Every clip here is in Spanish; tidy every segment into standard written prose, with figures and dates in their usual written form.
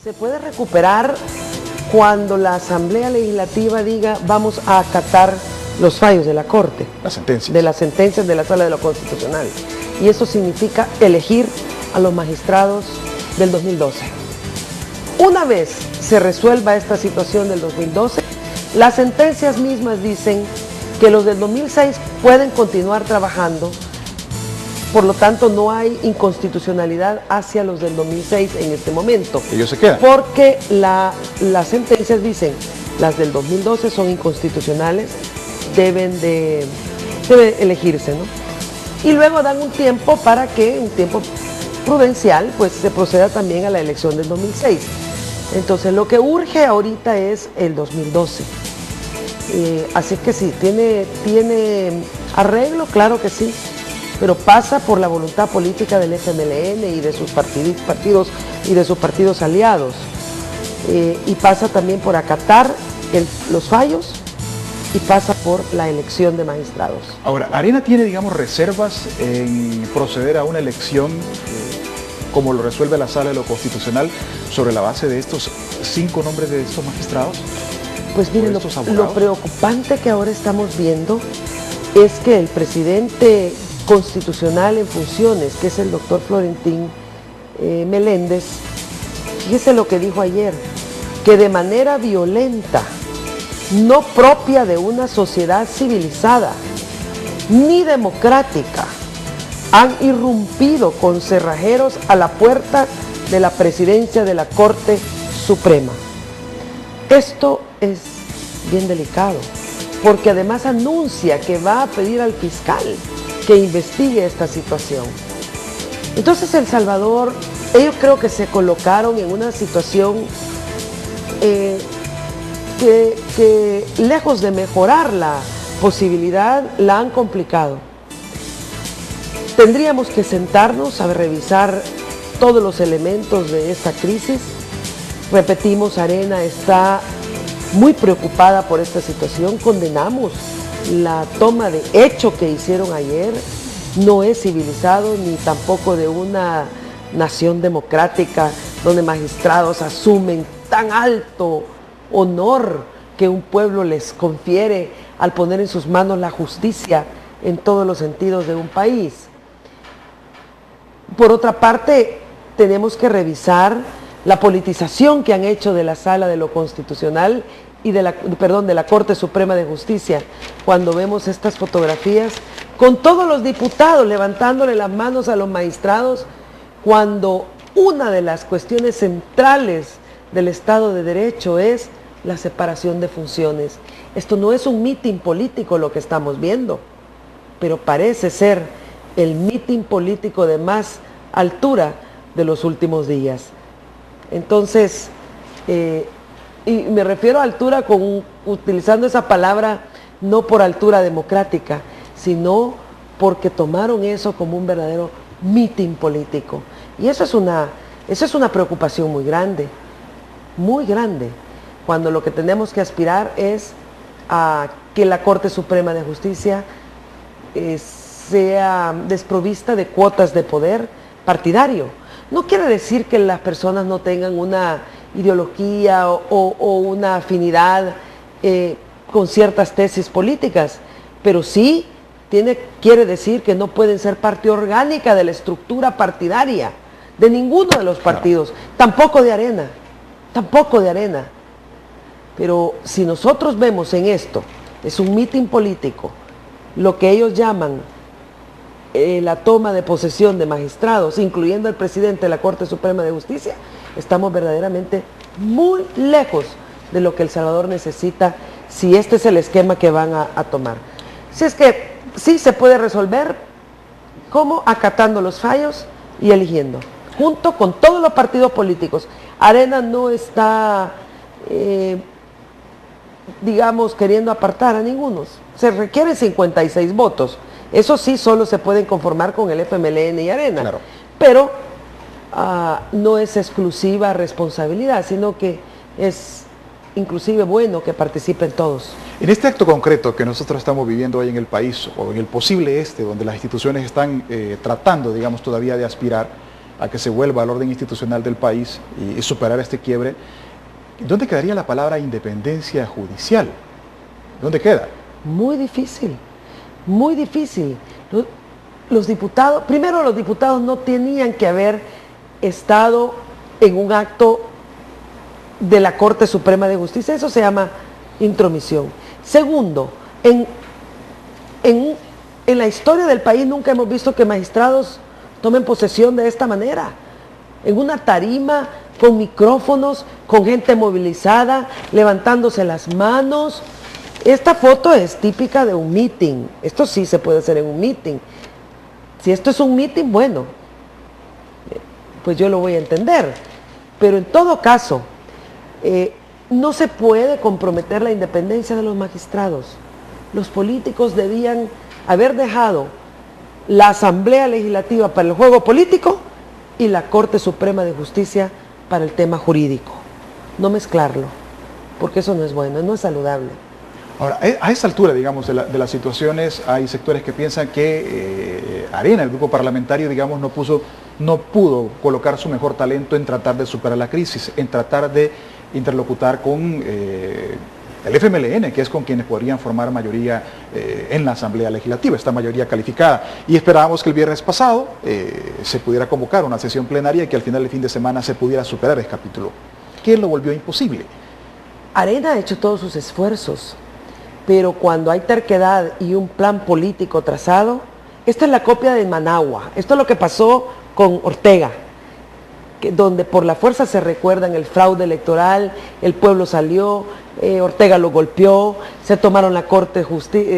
Se puede recuperar cuando la Asamblea Legislativa diga vamos a acatar los fallos de la Corte, de las sentencias de la Sala de lo Constitucional. Y eso significa elegir a los magistrados del 2012. Una vez se resuelva esta situación del 2012, las sentencias mismas dicen que los del 2006 pueden continuar trabajando, por lo tanto no hay inconstitucionalidad hacia los del 2006 en este momento. Ellos se quedan. Porque las sentencias dicen, las del 2012 son inconstitucionales, deben elegirse, ¿no? Y luego dan un tiempo para que, un tiempo prudencial, pues se proceda también a la elección del 2006. Entonces lo que urge ahorita es el 2012. Así que sí, tiene arreglo, claro que sí, pero pasa por la voluntad política del FMLN y de sus partidos y de sus partidos aliados. Y pasa también por acatar los fallos y pasa por la elección de magistrados. Ahora, Arena tiene, digamos, reservas en proceder a una elección, como lo resuelve la Sala de lo Constitucional, sobre la base de estos 5 nombres de estos magistrados. Pues miren, lo preocupante que ahora estamos viendo es que el presidente constitucional en funciones, que es el doctor Florentín Meléndez, fíjese lo que dijo ayer, que de manera violenta, no propia de una sociedad civilizada ni democrática, han irrumpido con cerrajeros a la puerta de la presidencia de la Corte Suprema. Esto es bien delicado, porque además anuncia que va a pedir al fiscal que investigue esta situación. Entonces El Salvador, ellos creo que se colocaron en una situación que lejos de mejorar la posibilidad, la han complicado. Tendríamos que sentarnos a revisar todos los elementos de esta crisis. Repetimos, Arena está muy preocupada por esta situación, condenamos la toma de hecho que hicieron ayer, no es civilizado ni tampoco de una nación democrática donde magistrados asumen tan alto honor que un pueblo les confiere al poner en sus manos la justicia en todos los sentidos de un país. Por otra parte, tenemos que revisar la politización que han hecho de la Sala de lo Constitucional y de la Corte Suprema de Justicia, cuando vemos estas fotografías con todos los diputados levantándole las manos a los magistrados, cuando una de las cuestiones centrales del Estado de Derecho es la separación de funciones. Esto no es un mitin político lo que estamos viendo, pero parece ser el mitin político de más altura de los últimos días. Entonces, y me refiero a altura utilizando esa palabra no por altura democrática, sino porque tomaron eso como un verdadero mitin político. Y eso es una preocupación muy grande, cuando lo que tenemos que aspirar es a que la Corte Suprema de Justicia sea desprovista de cuotas de poder partidario. No quiere decir que las personas no tengan una ideología o una afinidad con ciertas tesis políticas, pero sí quiere decir que no pueden ser parte orgánica de la estructura partidaria de ninguno de los partidos, tampoco de Arena. Pero si nosotros vemos en esto, es un mitin político, lo que ellos llaman la toma de posesión de magistrados, incluyendo el presidente de la Corte Suprema de Justicia, estamos verdaderamente muy lejos de lo que El Salvador necesita si este es el esquema que van a tomar. Si es que sí se puede resolver, ¿cómo? Acatando los fallos y eligiendo, junto con todos los partidos políticos. Arena no está, digamos, queriendo apartar a ninguno. Se requieren 56 votos. Eso sí, solo se pueden conformar con el FMLN y Arena. Claro. Pero no es exclusiva responsabilidad, sino que es inclusive bueno que participen todos. En este acto concreto que nosotros estamos viviendo hoy en el país, o en el posible donde las instituciones están tratando, digamos, todavía de aspirar a que se vuelva al orden institucional del país y superar este quiebre, ¿dónde quedaría la palabra independencia judicial? ¿Dónde queda? Muy difícil, muy difícil. Los diputados, primero los diputados no tenían que haber estado en un acto de la Corte Suprema de Justicia, eso se llama intromisión. Segundo, en la historia del país nunca hemos visto que magistrados tomen posesión de esta manera, en una tarima, con micrófonos, con gente movilizada, levantándose las manos. Esta foto es típica de un meeting, esto sí se puede hacer en un meeting. Si esto es un meeting, bueno, pues yo lo voy a entender, pero en todo caso, no se puede comprometer la independencia de los magistrados. Los políticos debían haber dejado la Asamblea Legislativa para el juego político y la Corte Suprema de Justicia para el tema jurídico. No mezclarlo, porque eso no es bueno, no es saludable. Ahora, a esta altura, digamos, de las situaciones, hay sectores que piensan que Arena, el grupo parlamentario, digamos, no pudo colocar su mejor talento en tratar de superar la crisis, en tratar de interlocutar con el FMLN, que es con quienes podrían formar mayoría en la Asamblea Legislativa, esta mayoría calificada. Y esperábamos que el viernes pasado se pudiera convocar una sesión plenaria y que al final del fin de semana se pudiera superar el capítulo. ¿Qué lo volvió imposible? Arena ha hecho todos sus esfuerzos, pero cuando hay terquedad y un plan político trazado, esta es la copia de Managua, esto es lo que pasó con Ortega, donde por la fuerza se recuerdan el fraude electoral, el pueblo salió, Ortega lo golpeó, se tomaron la Corte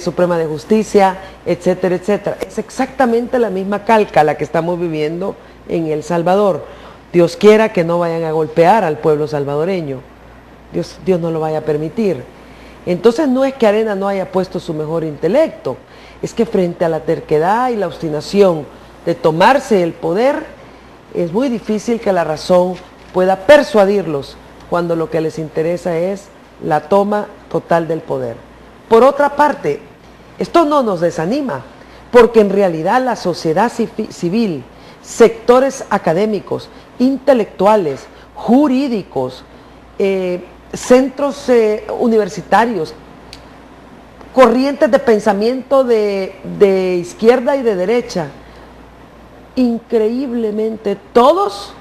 Suprema de Justicia, etcétera, etcétera. Es exactamente la misma calca la que estamos viviendo en El Salvador. Dios quiera que no vayan a golpear al pueblo salvadoreño, Dios no lo vaya a permitir. Entonces no es que Arena no haya puesto su mejor intelecto, es que frente a la terquedad y la obstinación de tomarse el poder, es muy difícil que la razón pueda persuadirlos cuando lo que les interesa es la toma total del poder. Por otra parte, esto no nos desanima, porque en realidad la sociedad civil, sectores académicos, intelectuales, jurídicos, centros universitarios, corrientes de pensamiento de izquierda y de derecha, increíblemente todos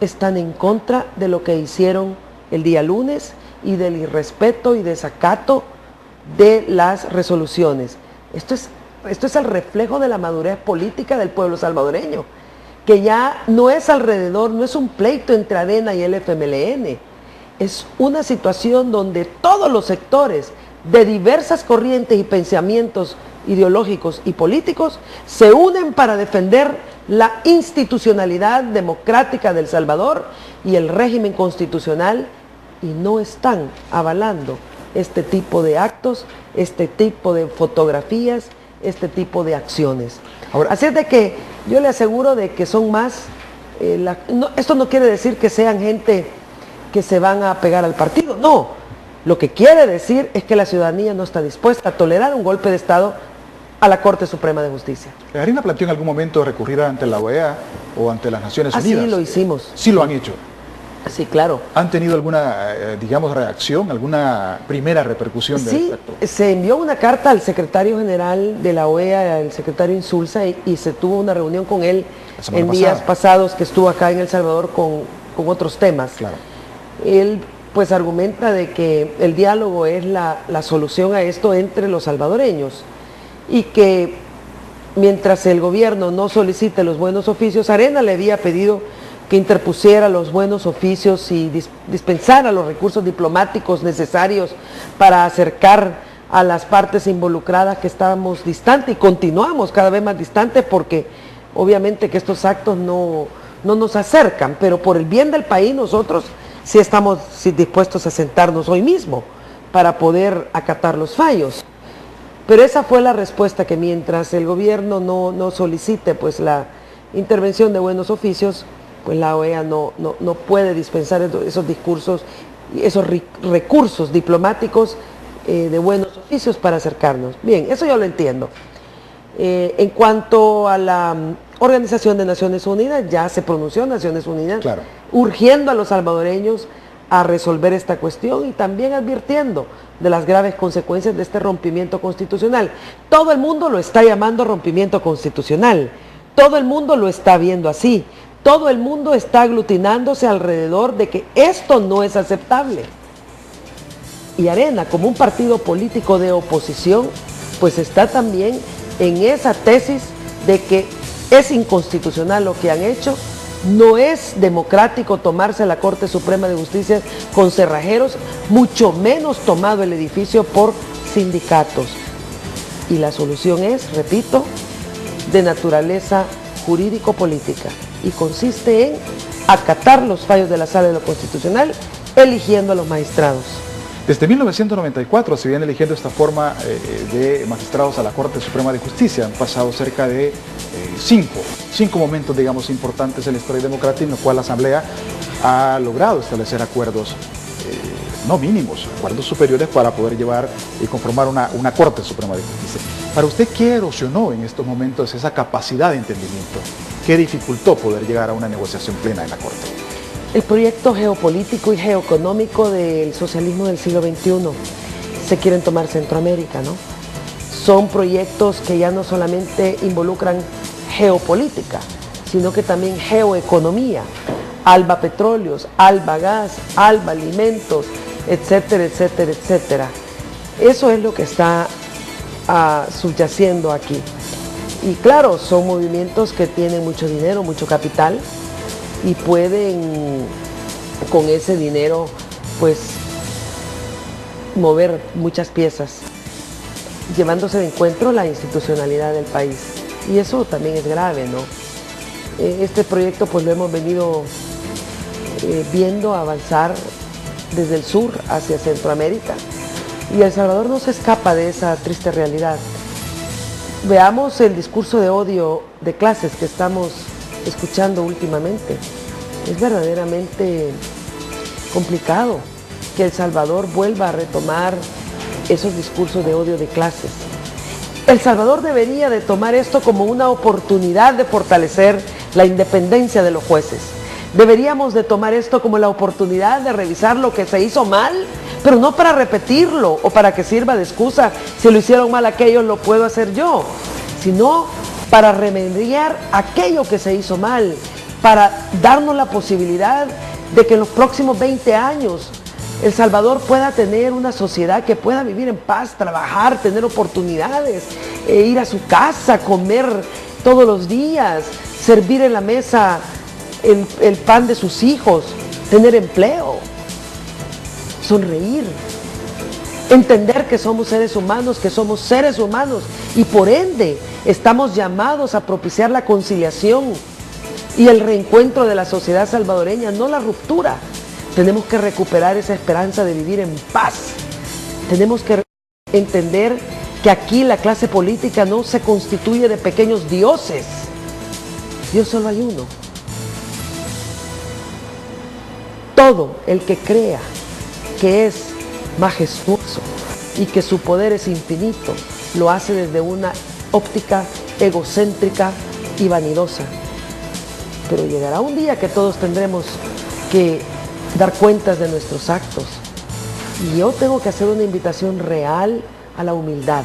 están en contra de lo que hicieron el día lunes y del irrespeto y desacato de las resoluciones. Esto es el reflejo de la madurez política del pueblo salvadoreño, que ya no es alrededor, no es un pleito entre Arena y el FMLN, es una situación donde todos los sectores de diversas corrientes y pensamientos ideológicos y políticos se unen para defender la institucionalidad democrática de El Salvador y el régimen constitucional, y no están avalando este tipo de actos, este tipo de fotografías, este tipo de acciones. Ahora, así es de que yo le aseguro de que son más, esto no quiere decir que sean gente que se van a pegar al partido, no. Lo que quiere decir es que la ciudadanía no está dispuesta a tolerar un golpe de Estado a la Corte Suprema de Justicia. ¿Arena planteó en algún momento recurrir ante la OEA o ante las Naciones Unidas? Así lo hicimos. Sí lo han hecho. Sí, claro. ¿Han tenido alguna, digamos, reacción, alguna primera repercusión de Sí, se envió una carta al secretario general de la OEA, al secretario Insulza, y se tuvo una reunión con él en días pasados, que estuvo acá en El Salvador con otros temas. Claro. Él pues argumenta de que el diálogo es la solución a esto entre los salvadoreños, y que mientras el gobierno no solicite los buenos oficios, Arena le había pedido que interpusiera los buenos oficios y dispensara los recursos diplomáticos necesarios para acercar a las partes involucradas, que estábamos distantes y continuamos cada vez más distantes, porque obviamente que estos actos no nos acercan, pero por el bien del país nosotros sí estamos dispuestos a sentarnos hoy mismo para poder acatar los fallos. Pero esa fue la respuesta, que mientras el gobierno no solicite pues la intervención de buenos oficios, pues la OEA no puede dispensar esos discursos, esos recursos diplomáticos de buenos oficios para acercarnos. Bien, eso yo lo entiendo. En cuanto a Organización de Naciones Unidas, ya se pronunció Naciones Unidas, Claro. urgiendo a los salvadoreños a resolver esta cuestión y también advirtiendo de las graves consecuencias de este rompimiento constitucional. Todo el mundo lo está llamando rompimiento constitucional, todo el mundo lo está viendo así, todo el mundo está aglutinándose alrededor de que esto no es aceptable. Y Arena, como un partido político de oposición, pues está también en esa tesis de que es inconstitucional lo que han hecho, no es democrático tomarse la Corte Suprema de Justicia con cerrajeros, mucho menos tomado el edificio por sindicatos. Y la solución es, repito, de naturaleza jurídico-política y consiste en acatar los fallos de la Sala de lo Constitucional, eligiendo a los magistrados. Desde 1994 se viene eligiendo esta forma de magistrados a la Corte Suprema de Justicia. Han pasado cerca de cinco momentos, digamos, importantes en la historia democrática, en los cuales la Asamblea ha logrado establecer acuerdos, no mínimos, acuerdos superiores para poder llevar y conformar una Corte Suprema de Justicia. Para usted, ¿qué erosionó en estos momentos esa capacidad de entendimiento? ¿Qué dificultó poder llegar a una negociación plena en la Corte? El proyecto geopolítico y geoeconómico del socialismo del siglo XXI. Se quieren tomar Centroamérica, ¿no? Son proyectos que ya no solamente involucran geopolítica, sino que también geoeconomía. Alba Petróleos, Alba Gas, Alba Alimentos, etcétera, etcétera, etcétera. Eso es lo que está subyaciendo aquí. Y claro, son movimientos que tienen mucho dinero, mucho capital, y pueden con ese dinero pues mover muchas piezas, llevándose de encuentro la institucionalidad del país, y eso también es grave, ¿no? Este proyecto pues lo hemos venido viendo avanzar desde el sur hacia Centroamérica, y El Salvador no se escapa de esa triste realidad. Veamos el discurso de odio de clases que estamos escuchando últimamente. Es verdaderamente complicado que El Salvador vuelva a retomar esos discursos de odio de clases. El Salvador debería de tomar esto como una oportunidad de fortalecer la independencia de los jueces. Deberíamos de tomar esto como la oportunidad de revisar lo que se hizo mal, pero no para repetirlo o para que sirva de excusa. Si lo hicieron mal aquellos, lo puedo hacer yo, sino para remediar aquello que se hizo mal, para darnos la posibilidad de que en los próximos 20 años El Salvador pueda tener una sociedad que pueda vivir en paz, trabajar, tener oportunidades, ir a su casa, comer todos los días, servir en la mesa el pan de sus hijos, tener empleo, sonreír, entender que somos seres humanos y por ende estamos llamados a propiciar la conciliación y el reencuentro de la sociedad salvadoreña, no la ruptura. Tenemos que recuperar esa esperanza de vivir en paz. Tenemos que entender que aquí la clase política no se constituye de pequeños dioses. Dios solo hay uno. Todo el que crea que es majestuoso y que su poder es infinito, lo hace desde una óptica egocéntrica y vanidosa. Pero llegará un día que todos tendremos que dar cuentas de nuestros actos. Y yo tengo que hacer una invitación real a la humildad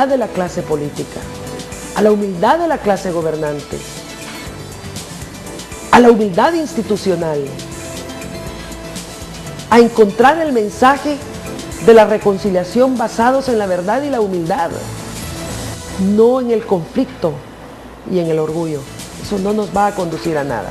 de la clase política, a la humildad de la clase gobernante, a la humildad institucional, a encontrar el mensaje de la reconciliación basados en la verdad y la humildad, no en el conflicto y en el orgullo. Eso no nos va a conducir a nada.